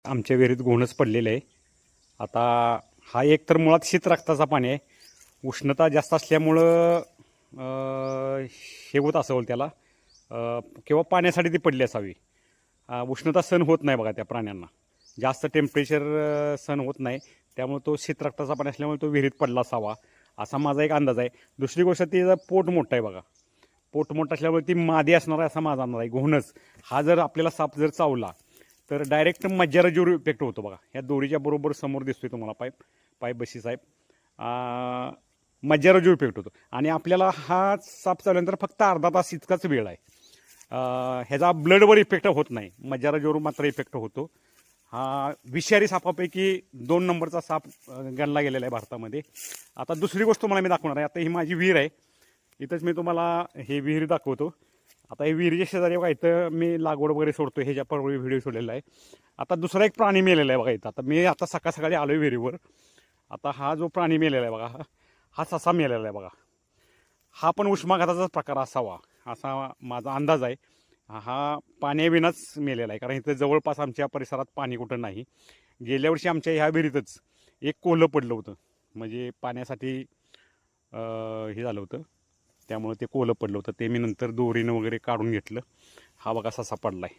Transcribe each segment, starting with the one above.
आमच्या विहिरीत घोणच पडलेलं आहे. आता हा एक तर मुळात शीत रक्ताचा पाणी आहे. उष्णता जास्त असल्यामुळं हे होत असेल त्याला, किंवा पाण्यासाठी ती पडली असावी. उष्णता सहन होत नाही बघा त्या प्राण्यांना, जास्त टेम्परेचर सहन होत नाही. त्यामुळे तो शीत रक्ताचा पाणी असल्यामुळे तो विहिरीत पडला असावा असा माझा एक अंदाज आहे. दुसरी गोष्ट, तिचं पोट मोठं आहे बघा. पोट मोठं असल्यामुळे ती मादी असणार आहे असा माझा अंदाज आहे. घोणच हा जर आपल्याला साप जर चावला तर डायरेक्ट मज्जाराजीवर इफेक्ट होतो बघा. ह्या दोरीच्या बरोबर समोर दिसतोय तुम्हाला पाईप बशी साहेब, मज्जाराजीवर इफेक्ट होतो. आणि आपल्याला हा साप चावल्यानंतर फक्त अर्धा तास इतकाच वेळ आहे. ह्याचा ब्लडवर इफेक्ट होत नाही, मज्जाराजीवर मात्र इफेक्ट होतो. हा विषारी सापापैकी 2 नंबरचा साप गणला गेलेला आहे भारतामध्ये. आता दुसरी गोष्ट तुम्हाला मी दाखवणार आहे. आता ही माझी विहीर आहे, इथंच मी तुम्हाला हे विहीर दाखवतो. आता हे विहिरीच्या शेजारी बघा, इथं मी लागवड वगैरे सोडतो, ह्याच्या पूर्वी व्हिडिओ सोडलेला आहे. आता दुसरा एक प्राणी मेलेला आहे बघा इथं. आता मी सकाळ सकाळी आलो आहे विहिरीवर. आता हा जो प्राणी मेलेला आहे बघा, हा ससा मेलेला आहे बघा. हा पण उष्माघाताचा प्रकार असावा असा माझा अंदाज आहे. हा पाण्याविनाच मेलेला आहे, कारण इथं जवळपास आमच्या परिसरात पाणी कुठं नाही. गेल्या वर्षी आमच्या ह्या विहिरीतच एक कोल्हं पडलं होतं, म्हणजे पाण्यासाठी हे झालं होतं, त्यामुळे ते कोलं पडलं होतं. ते मी नंतर दोरीनं वगैरे काढून घेतलं. हा बघा ससा पडलाय,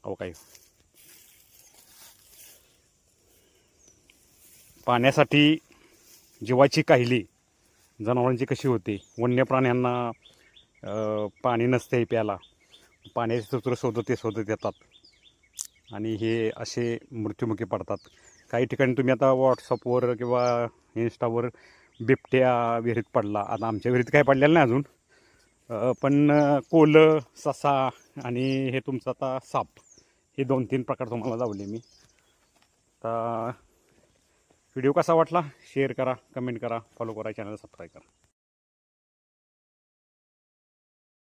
अहो काय. पाण्यासाठी जीवाची काहिली जनावरांची कशी होते, वन्य प्राण्यांना पाणी नसते प्यायला, पाण्याचे सूत्र शोधत येतात आणि हे असे मृत्युमुखी पडतात. काही ठिकाणी तुम्ही आता व्हॉट्सअपवर किंवा इन्स्टावर बिबट्या विहिरीत पडला, आता आमच्या विहिरीत काय पडलेलं नाही अजून, पण कोलं, ससा आणि हे तुमचा आता साप, हे 2-3 प्रकार तुम्हाला लावले मी. तर व्हिडिओ कसा वाटला शेअर करा, कमेंट करा, फॉलो करा, चॅनल सबस्क्राईब करा.